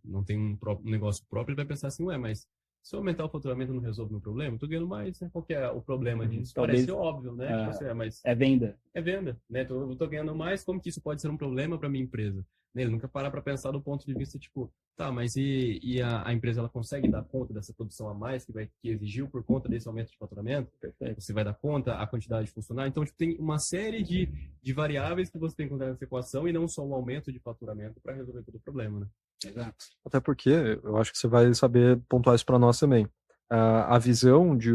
não tem um negócio próprio, ele vai pensar assim, mas se eu aumentar o faturamento, eu não resolve o meu problema? Eu tô ganhando mais, né? Qual que é o problema disso? Parece óbvio, né? Mas é venda. É venda, né? Eu tô ganhando mais, como que isso pode ser um problema para minha empresa? Né? Ele nunca para pensar do ponto de vista, tipo, tá, mas e a empresa, ela consegue dar conta dessa produção a mais que exigiu por conta desse aumento de faturamento? Você vai dar conta a quantidade de funcionários? Então, tipo, tem uma série de variáveis que você tem que considerar nessa equação e não só o aumento de faturamento para resolver todo o problema, né? Exato. Até porque eu acho que você vai saber pontuar isso para nós também. A visão de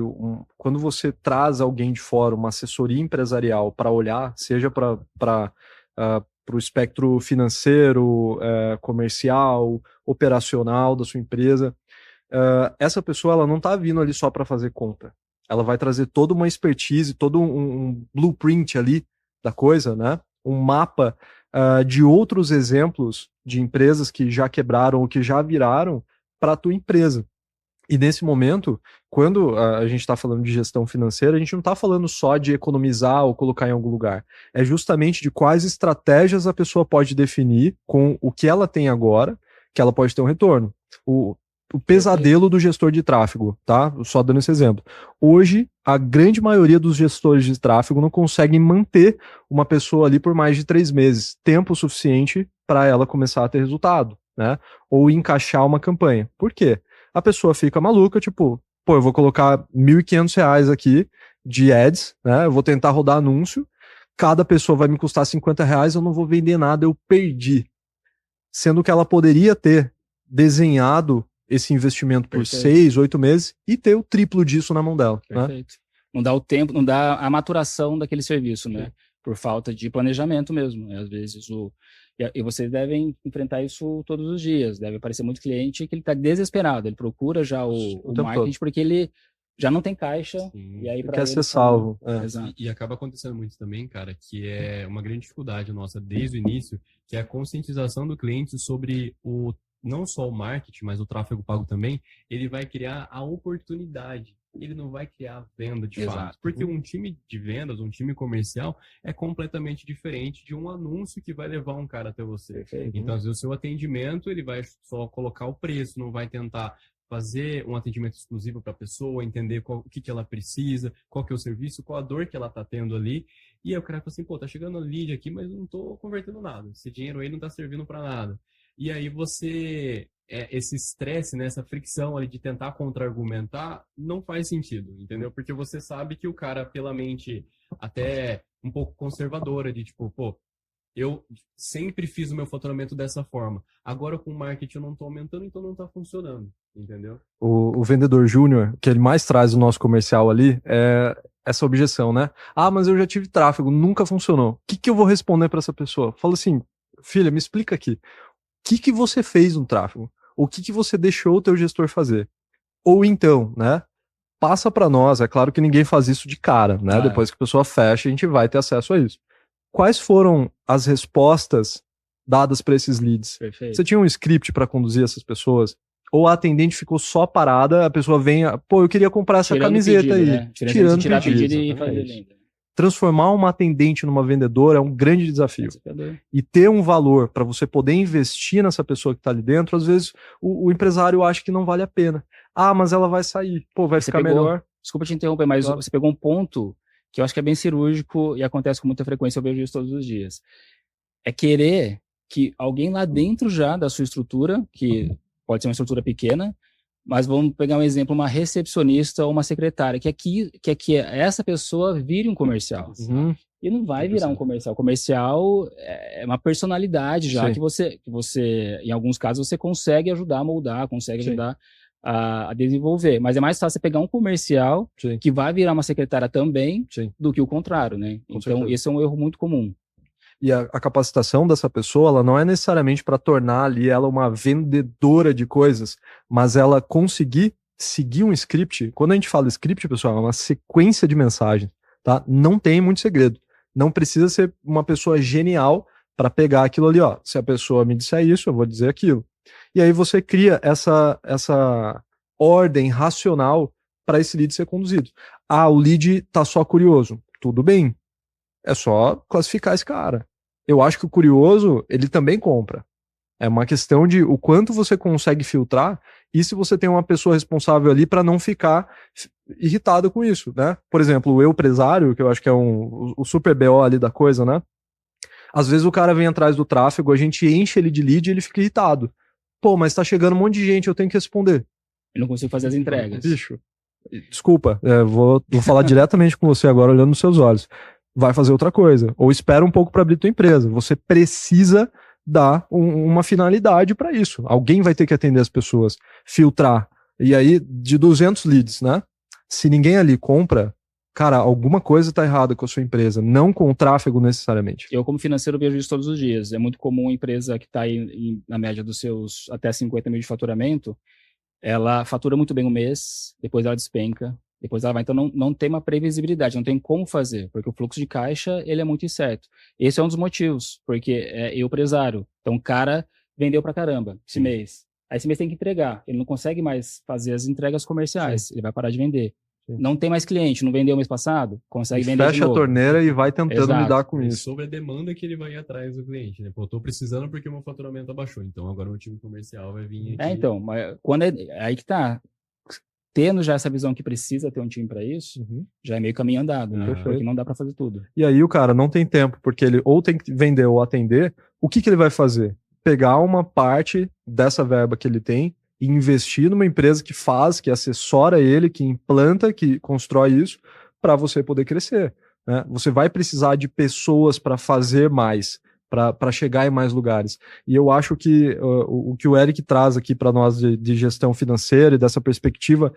quando você traz alguém de fora, uma assessoria empresarial para olhar, seja para o espectro financeiro, comercial, operacional da sua empresa, essa pessoa ela não está vindo ali só para fazer conta. Ela vai trazer toda uma expertise, todo um blueprint ali da coisa, né? Um mapa de outros exemplos de empresas que já quebraram ou que já viraram para a tua empresa. E nesse momento, quando a gente está falando de gestão financeira, a gente não está falando só de economizar ou colocar em algum lugar. É justamente de quais estratégias a pessoa pode definir com o que ela tem agora, que ela pode ter um retorno. O pesadelo do gestor de tráfego, tá? Só dando esse exemplo. Hoje, a grande maioria dos gestores de tráfego não conseguem manter uma pessoa ali por mais de 3 meses, tempo suficiente para ela começar a ter resultado, né? Ou encaixar uma campanha. Por quê? A pessoa fica maluca, tipo, eu vou colocar R$1.500 aqui de ads, né? Eu vou tentar rodar anúncio, cada pessoa vai me custar R$50, eu não vou vender nada, eu perdi. Sendo que ela poderia ter desenhado esse investimento por 6, 8 meses e ter o triplo disso na mão dela. Perfeito. Né? Não dá o tempo, não dá a maturação daquele serviço, né? Por falta de planejamento mesmo. Né? Às vezes e vocês devem enfrentar isso todos os dias. Deve aparecer muito cliente que ele está desesperado. Ele procura já o marketing porque ele já não tem caixa. Sim. E aí quer ser salvo. E acaba acontecendo muito também, cara, que é uma grande dificuldade nossa desde o início, que é a conscientização do cliente sobre não só o marketing, mas o tráfego pago também. Ele vai criar a oportunidade. Ele não vai criar a venda de fato. Porque um time de vendas, um time comercial é completamente diferente de um anúncio que vai levar um cara até você. Então, às vezes, o seu atendimento, ele vai só colocar o preço, não vai tentar fazer um atendimento exclusivo para a pessoa, entender o que ela precisa, qual que é o serviço, qual a dor que ela está tendo ali. E aí o cara fala assim, tá chegando lead aqui, mas eu não estou convertendo nada. Esse dinheiro aí não está servindo para nada. E aí esse estresse, né, essa fricção ali de tentar contra-argumentar não faz sentido, entendeu? Porque você sabe que o cara, pela mente até um pouco conservadora, de tipo, eu sempre fiz o meu faturamento dessa forma. Agora com o marketing eu não estou aumentando, então não está funcionando, entendeu? O vendedor júnior, que ele mais traz no nosso comercial ali, é essa objeção, né? Ah, mas eu já tive tráfego, nunca funcionou. O que eu vou responder para essa pessoa? Fala assim, filha, me explica aqui. O que você fez no tráfego? O que você deixou o teu gestor fazer? Ou então, né? Passa para nós, é claro que ninguém faz isso de cara, né? Depois que a pessoa fecha, a gente vai ter acesso a isso. Quais foram as respostas dadas para esses leads? Perfeito. Você tinha um script para conduzir essas pessoas? Ou a atendente ficou só parada, a pessoa vem, pô, eu queria comprar essa camiseta pedido, aí. né? Tirando tirar pedido, pedido e fazer venda. Transformar uma atendente numa vendedora é um grande desafio. E ter um valor para você poder investir nessa pessoa que está ali dentro, às vezes o empresário acha que não vale a pena. Ah, mas ela vai sair, pô, vai ficar melhor. Desculpa te interromper, mas você pegou um ponto que eu acho que é bem cirúrgico e acontece com muita frequência, eu vejo isso todos os dias. É querer que alguém lá dentro já da sua estrutura, que pode ser uma estrutura pequena, mas vamos pegar um exemplo, uma recepcionista ou uma secretária, que essa pessoa vire um comercial. Uhum. E não vai virar um comercial. Comercial é uma personalidade já, que você, em alguns casos, você consegue ajudar a moldar, consegue ajudar a desenvolver. Mas é mais fácil você pegar um comercial que vai virar uma secretária também do que o contrário, né? Então, esse é um erro muito comum. E a capacitação dessa pessoa, ela não é necessariamente para tornar ali ela uma vendedora de coisas, mas ela conseguir seguir um script. Quando a gente fala script, pessoal, é uma sequência de mensagens, tá? Não tem muito segredo. Não precisa ser uma pessoa genial para pegar aquilo ali, ó. Se a pessoa me disser isso, eu vou dizer aquilo. E aí você cria essa ordem racional para esse lead ser conduzido. Ah, o lead tá só curioso. Tudo bem. É só classificar esse cara. Eu acho que o curioso, ele também compra. É uma questão de o quanto você consegue filtrar e se você tem uma pessoa responsável ali para não ficar irritado com isso, né? Por exemplo, o empresário, que eu acho que é o super BO ali da coisa, né? Às vezes o cara vem atrás do tráfego, a gente enche ele de lead e ele fica irritado. Pô, mas tá chegando um monte de gente, eu tenho que responder. Eu não consigo fazer as entregas. Bicho, desculpa, vou falar diretamente com você agora, olhando nos seus olhos. Vai fazer outra coisa. Ou espera um pouco para abrir tua empresa. Você precisa dar uma finalidade para isso. Alguém vai ter que atender as pessoas, filtrar. E aí, de 200 leads, né? Se ninguém ali compra, cara, alguma coisa tá errada com a sua empresa. Não com o tráfego necessariamente. Eu, como financeiro, vejo isso todos os dias. É muito comum uma empresa que está aí na média dos seus até 50 mil de faturamento, ela fatura muito bem um mês, depois ela despenca, depois ela vai. Então não tem uma previsibilidade, não tem como fazer, porque o fluxo de caixa ele é muito incerto. Esse é um dos motivos, porque eu empresário. Então o cara vendeu pra caramba esse mês. Aí esse mês tem que entregar. Ele não consegue mais fazer as entregas comerciais, ele vai parar de vender. Não tem mais cliente, não vendeu mês passado? Consegue vender de novo. Fecha a torneira e vai tentando lidar com isso. Sobre a demanda que ele vai ir atrás do cliente, né? Pô, eu tô precisando porque o meu faturamento abaixou, então agora o time comercial vai vir aqui. Então, mas quando aí que tá. Tendo já essa visão que precisa ter um time para isso, já é meio caminho andado, né? Porque não dá para fazer tudo. E aí o cara não tem tempo, porque ele ou tem que vender ou atender. O que ele vai fazer? Pegar uma parte dessa verba que ele tem e investir numa empresa que faz, que assessora ele, que implanta, que constrói isso, para você poder crescer, né? Você vai precisar de pessoas para fazer mais, para chegar em mais lugares. E eu acho que o que o Eric traz aqui para nós de gestão financeira e dessa perspectiva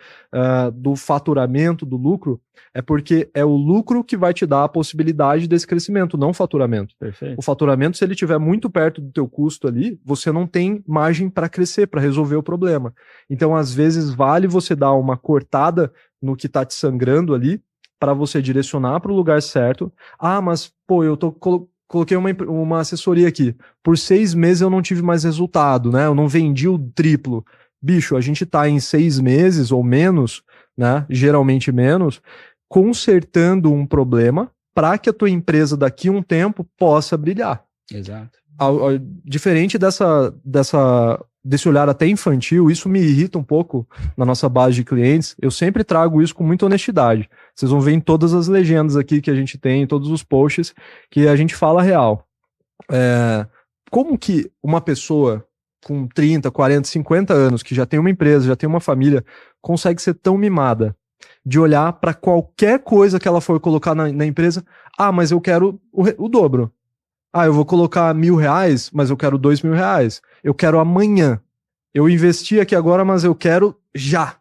do faturamento, do lucro, é porque é o lucro que vai te dar a possibilidade desse crescimento, não o faturamento. Perfeito. O faturamento, se ele estiver muito perto do teu custo ali, você não tem margem para crescer, para resolver o problema. Então, às vezes, vale você dar uma cortada no que está te sangrando ali, para você direcionar para o lugar certo. Ah, mas, pô, eu coloquei uma assessoria aqui. Por 6 meses eu não tive mais resultado, né? Eu não vendi o triplo. Bicho, a gente tá em 6 meses ou menos, né? Geralmente menos, consertando um problema para que a tua empresa daqui a um tempo possa brilhar. Exato. Diferente desse olhar até infantil, isso me irrita um pouco na nossa base de clientes. Eu sempre trago isso com muita honestidade. Vocês vão ver em todas as legendas aqui que a gente tem, em todos os posts, que a gente fala real. Como que uma pessoa com 30, 40, 50 anos, que já tem uma empresa, já tem uma família, consegue ser tão mimada de olhar para qualquer coisa que ela for colocar na empresa? Ah, mas eu quero o dobro. eu vou colocar R$1.000, mas eu quero R$2.000. Eu quero amanhã. Eu investi aqui agora, mas eu quero já.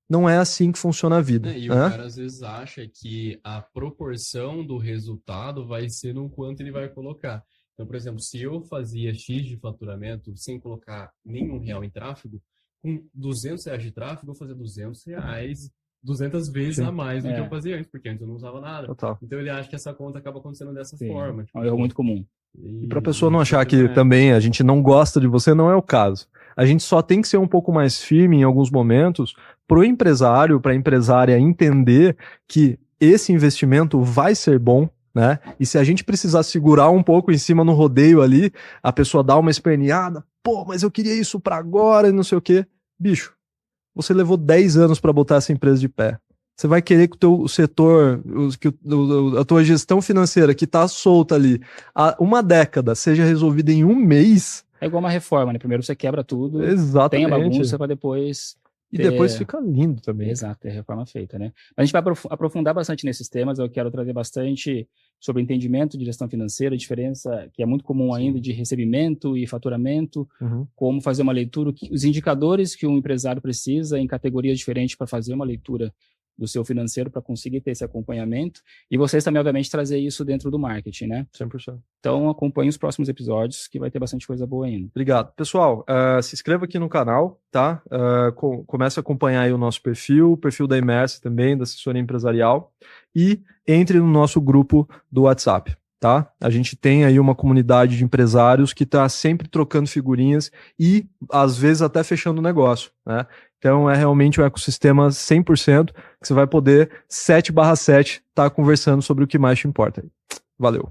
Não é assim que funciona a vida. E o cara às vezes acha que a proporção do resultado vai ser no quanto ele vai colocar. Então, por exemplo, se eu fazia X de faturamento sem colocar nenhum real em tráfego, com R$200 de tráfego, eu fazia R$200, 200 vezes a mais do que eu fazia antes, porque antes eu não usava nada. Total. Então ele acha que essa conta acaba acontecendo dessa forma. É um erro muito comum. E para a pessoa não achar que também a gente não gosta de você, não é o caso. A gente só tem que ser um pouco mais firme em alguns momentos pro empresário, para a empresária entender que esse investimento vai ser bom, né? E se a gente precisar segurar um pouco em cima no rodeio ali, a pessoa dá uma esperneada, pô, mas eu queria isso para agora e não sei o quê. Bicho, você levou 10 anos para botar essa empresa de pé. Você vai querer que o teu setor, a tua gestão financeira que está solta ali há uma década seja resolvida em um mês? É igual uma reforma, né? Primeiro você quebra tudo, exatamente, tem a bagunça para depois... E depois fica lindo também. Exato, é a reforma feita, né? A gente vai aprofundar bastante nesses temas, eu quero trazer bastante sobre entendimento de gestão financeira, a diferença que é muito comum ainda de recebimento e faturamento, como fazer uma leitura, os indicadores que um empresário precisa em categorias diferentes para fazer uma leitura do seu financeiro para conseguir ter esse acompanhamento, e vocês também, obviamente, trazer isso dentro do marketing, né? 100%. Então, acompanhe os próximos episódios, que vai ter bastante coisa boa ainda. Obrigado. Pessoal, se inscreva aqui no canal, tá? Comece a acompanhar aí o nosso perfil, o perfil da Imerse também, da assessoria empresarial, e entre no nosso grupo do WhatsApp, tá? A gente tem aí uma comunidade de empresários que está sempre trocando figurinhas e, às vezes, até fechando negócio, né? Então, é realmente um ecossistema 100% que você vai poder, 7/7, estar conversando sobre o que mais te importa. Valeu!